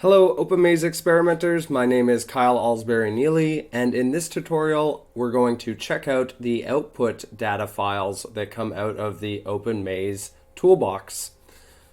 Hello OpenMaze experimenters, my name is Kyle Alsbury-Neely, and in this tutorial we're going to check out the output data files that come out of the OpenMaze toolbox.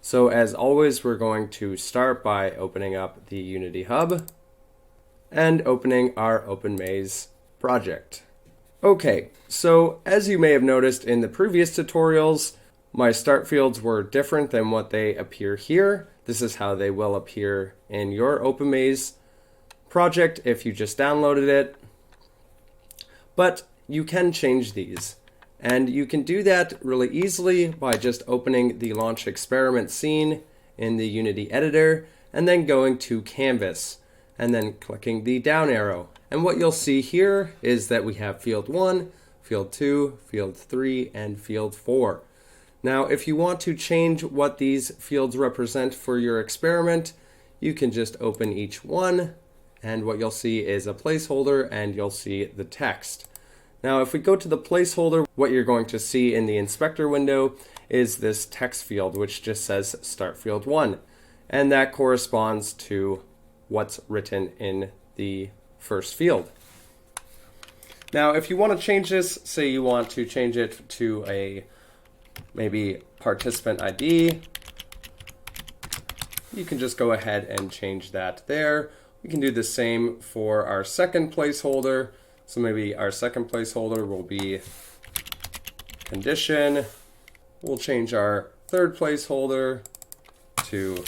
So as always, we're going to start by opening up the Unity Hub and opening our OpenMaze project. Okay, so as you may have noticed in the previous tutorials, my start fields were different than what they appear here. This is how they will appear in your OpenMaze project if you just downloaded it. But you can change these. And you can do that really easily by just opening the launch experiment scene in the Unity editor and then going to Canvas and then clicking the down arrow. And what you'll see here is that we have field 1, field 2, field 3, and field 4. Now, if you want to change what these fields represent for your experiment, you can just open each one, and what you'll see is a placeholder, and you'll see the text. Now, if we go to the placeholder, what you're going to see in the inspector window is this text field, which just says start field 1, and that corresponds to what's written in the first field. Now, if you want to change this, say you want to change it to a maybe participant ID, you can just go ahead and change that there. We can do the same for our second placeholder. So maybe our second placeholder will be condition. We'll change our third placeholder to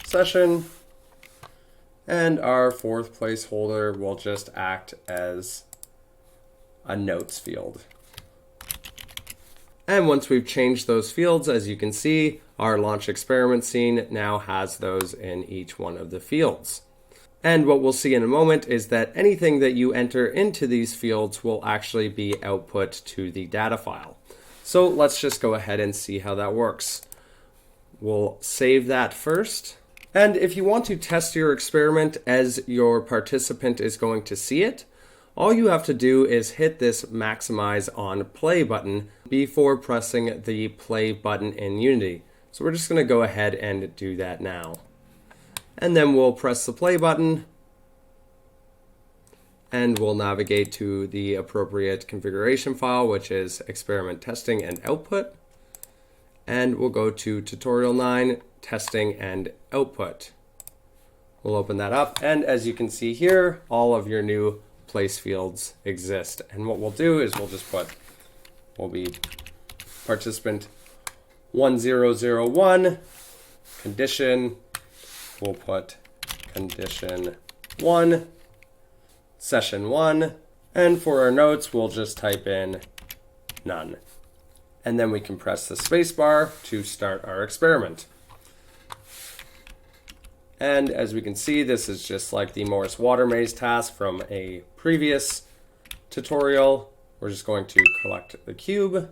session. And our fourth placeholder will just act as a notes field. And once we've changed those fields, as you can see, our launch experiment scene now has those in each one of the fields. And what we'll see in a moment is that anything that you enter into these fields will actually be output to the data file. So let's just go ahead and see how that works. We'll save that first. And if you want to test your experiment as your participant is going to see it, all you have to do is hit this maximize on play button before pressing the play button in Unity. So we're just going to go ahead and do that now. And then we'll press the play button and we'll navigate to the appropriate configuration file, which is experiment testing and output. And we'll go to tutorial 9, testing and output. We'll open that up, and as you can see here, all of your new place fields exist. And what we'll do is we'll just put, will be participant 1001, condition, we'll put condition 1, session 1, and for our notes, we'll just type in none. And then we can press the spacebar to start our experiment. And as we can see, this is just like the Morris water maze task from a previous tutorial. We're just going to collect the cube.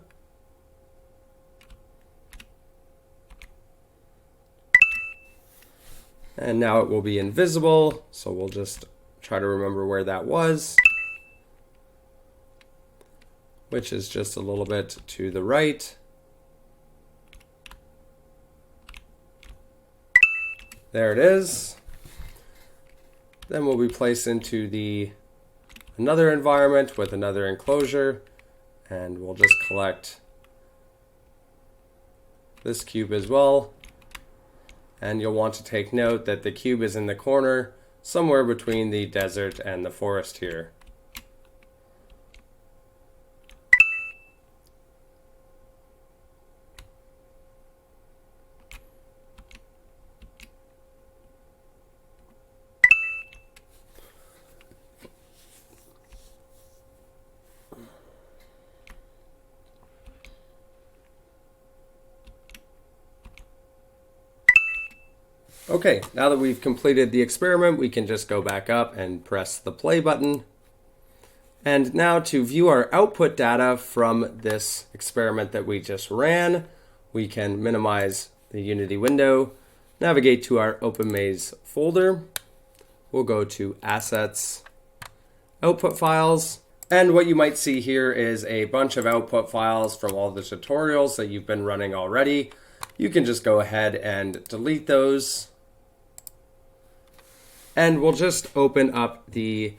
And now it will be invisible, so we'll just try to remember where that was, which is just a little bit to the right. There it is. Then we'll be placed into another environment with another enclosure, and we'll just collect this cube as well. And you'll want to take note that the cube is in the corner somewhere between the desert and the forest here. Okay, now that we've completed the experiment, we can just go back up and press the play button. And now to view our output data from this experiment that we just ran, we can minimize the Unity window, navigate to our OpenMaze folder. We'll go to Assets, Output Files. And what you might see here is a bunch of output files from all the tutorials that you've been running already. You can just go ahead and delete those. And we'll just open up the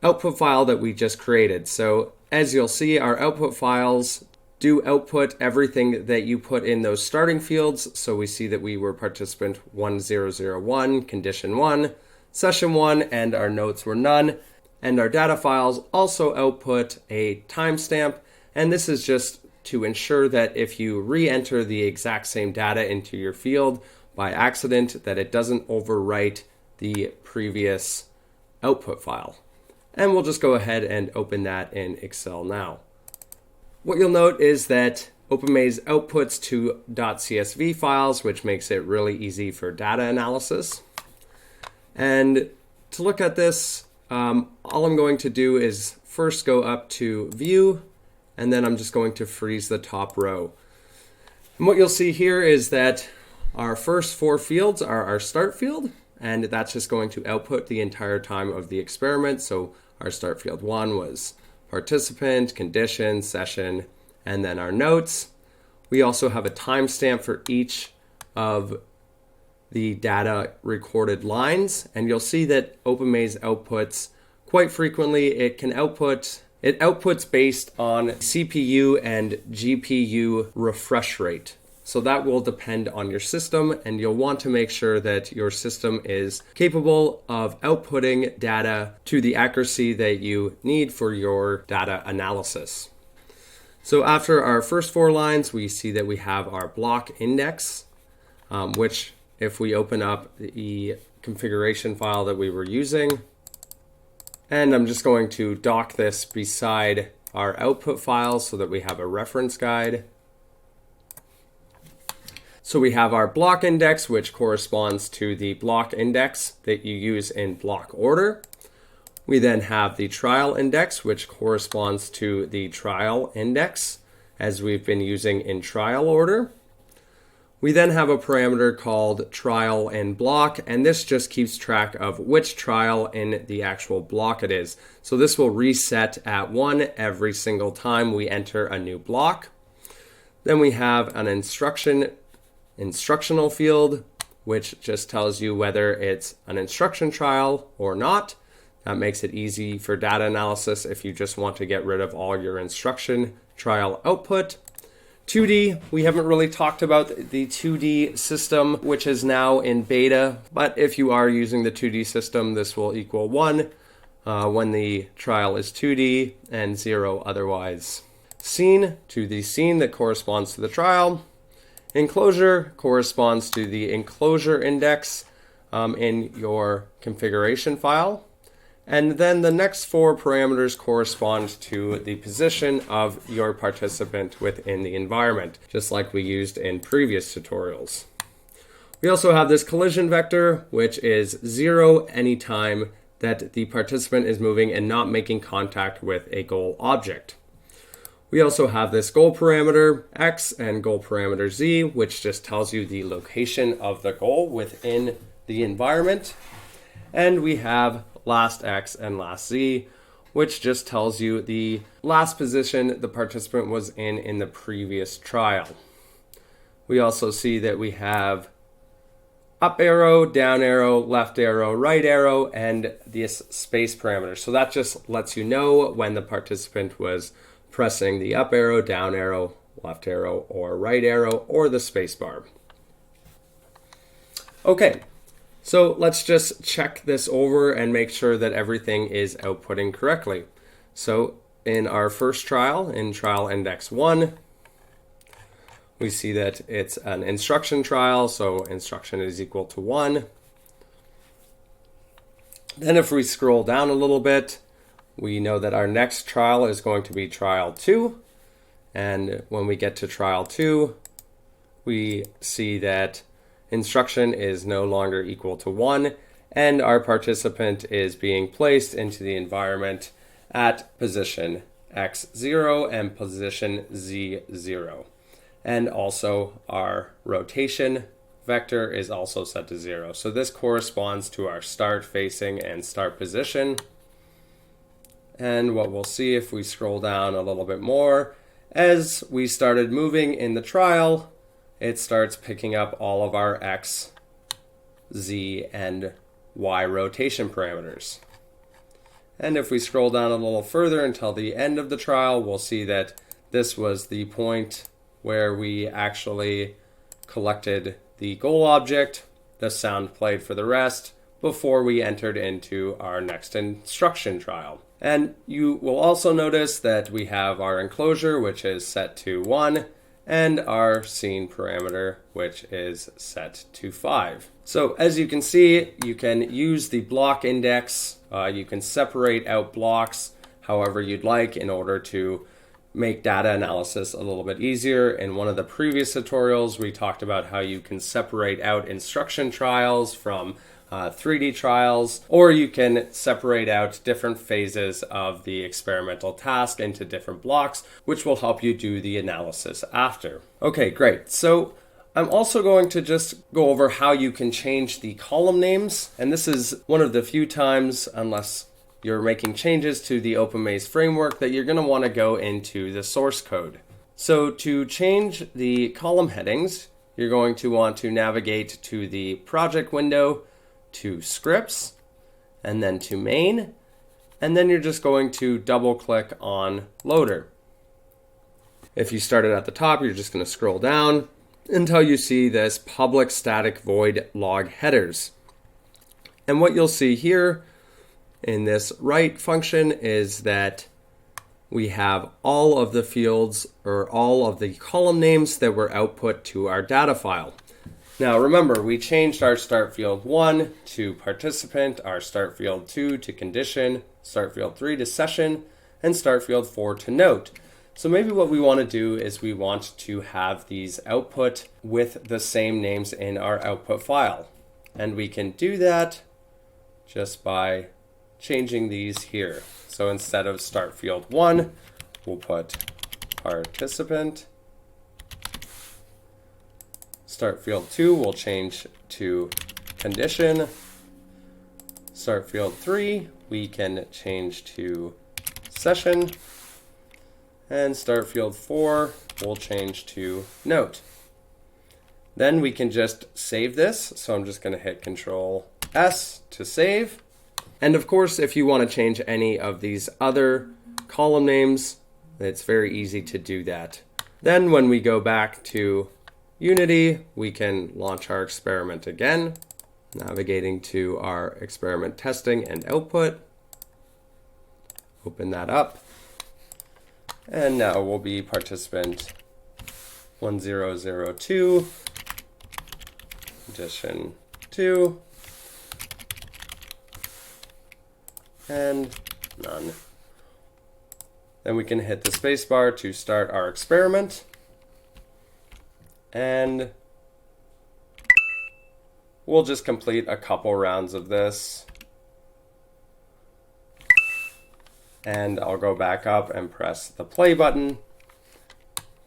output file that we just created. So as you'll see, our output files do output everything that you put in those starting fields. So we see that we were participant 1001, condition 1, session 1, and our notes were none. And our data files also output a timestamp. And this is just to ensure that if you re-enter the exact same data into your field by accident, that it doesn't overwrite the previous output file. And we'll just go ahead and open that in Excel now. What you'll note is that OpenMaze outputs to .csv files, which makes it really easy for data analysis. And to look at this, all I'm going to do is first go up to View, and then I'm just going to freeze the top row. And what you'll see here is that our first 4 fields are our start field, and that's just going to output the entire time of the experiment. So our start field 1 was participant, condition, session, and then our notes. We also have a timestamp for each of the data recorded lines, and you'll see that OpenMaze outputs quite frequently. It outputs based on CPU and GPU refresh rate. So that will depend on your system, and you'll want to make sure that your system is capable of outputting data to the accuracy that you need for your data analysis. So after our first 4 lines, we see that we have our block index, which if we open up the configuration file that we were using, and I'm just going to dock this beside our output file so that we have a reference guide. So we have our block index, which corresponds to the block index that you use in block order. We then have the trial index, which corresponds to the trial index, as we've been using in trial order. We then have a parameter called trial in block, and this just keeps track of which trial in the actual block it is. So this will reset at 1 every single time we enter a new block. Then we have an instructional field, which just tells you whether it's an instruction trial or not. That makes it easy for data analysis if you just want to get rid of all your instruction trial output. 2D, we haven't really talked about the 2D system, which is now in beta, but if you are using the 2D system, this will equal 1 when the trial is 2D and 0 otherwise. Scene, to the scene that corresponds to the trial. Enclosure corresponds to the enclosure index in your configuration file. And then the next 4 parameters correspond to the position of your participant within the environment, just like we used in previous tutorials. We also have this collision vector, which is 0 anytime that the participant is moving and not making contact with a goal object. We also have this goal parameter X and goal parameter Z, which just tells you the location of the goal within the environment. And we have last X and last Z, which just tells you the last position the participant was in the previous trial. We also see that we have up arrow, down arrow, left arrow, right arrow, and this space parameter. So that just lets you know when the participant was pressing the up arrow, down arrow, left arrow, or right arrow, or the space bar. Okay, so let's just check this over and make sure that everything is outputting correctly. So in our first trial, in trial index 1, we see that it's an instruction trial, so instruction is equal to 1. Then if we scroll down a little bit, we know that our next trial is going to be trial 2. And when we get to trial 2, we see that instruction is no longer equal to 1, and our participant is being placed into the environment at position X0 and position Z0. And also our rotation vector is also set to 0. So this corresponds to our start facing and start position. And what we'll see if we scroll down a little bit more, as we started moving in the trial, it starts picking up all of our X, Z, and Y rotation parameters. And if we scroll down a little further until the end of the trial, we'll see that this was the point where we actually collected the goal object. The sound played for the rest before we entered into our next instruction trial. And you will also notice that we have our enclosure, which is set to 1, and our scene parameter, which is set to 5. So as you can see, you can use the block index. You can separate out blocks however you'd like in order to make data analysis a little bit easier. In one of the previous tutorials, we talked about how you can separate out instruction trials from 3D trials, or you can separate out different phases of the experimental task into different blocks, which will help you do the analysis after. Okay, great. So I'm also going to just go over how you can change the column names. And this is one of the few times, unless you're making changes to the OpenMaze framework, that you're going to want to go into the source code. So to change the column headings, you're going to want to navigate to the project window, to scripts, and then to main, and then you're just going to double click on loader. If you started at the top, you're just going to scroll down until you see this public static void log headers. And what you'll see here in this write function is that we have all of the fields or all of the column names that were output to our data file. Now remember, we changed our start field 1 to participant, our start field 2 to condition, start field 3 to session, and start field 4 to note. So maybe what we want to do is we want to have these output with the same names in our output file. And we can do that just by changing these here. So instead of start field 1, we'll put participant. Start field 2 will change to condition. Start field 3 we can change to session. And start field 4 will change to note. Then we can just save this. So I'm just going to hit Control S to save. And of course, if you want to change any of these other column names, it's very easy to do that. Then when we go back to Unity, we can launch our experiment again, navigating to our experiment testing and output. Open that up. And now we'll be participant 1002, condition 2, and none. Then we can hit the spacebar to start our experiment. And we'll just complete a couple rounds of this. And I'll go back up and press the play button.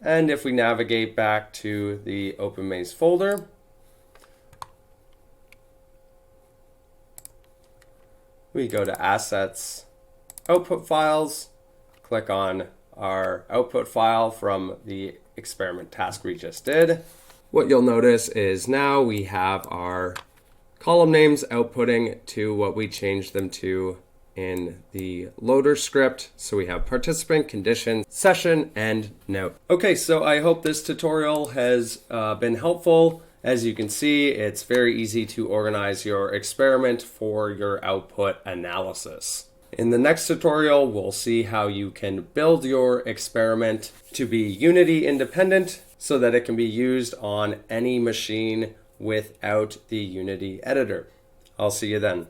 And if we navigate back to the OpenMaze folder, we go to Assets, Output Files, click on our output file from the experiment task we just did. What you'll notice is now we have our column names outputting to what we changed them to in the loader script. So we have participant, condition, session, and note. Okay, so I hope this tutorial has been helpful. As you can see, it's very easy to organize your experiment for your output analysis. In the next tutorial, we'll see how you can build your experiment to be Unity independent so that it can be used on any machine without the Unity editor. I'll see you then.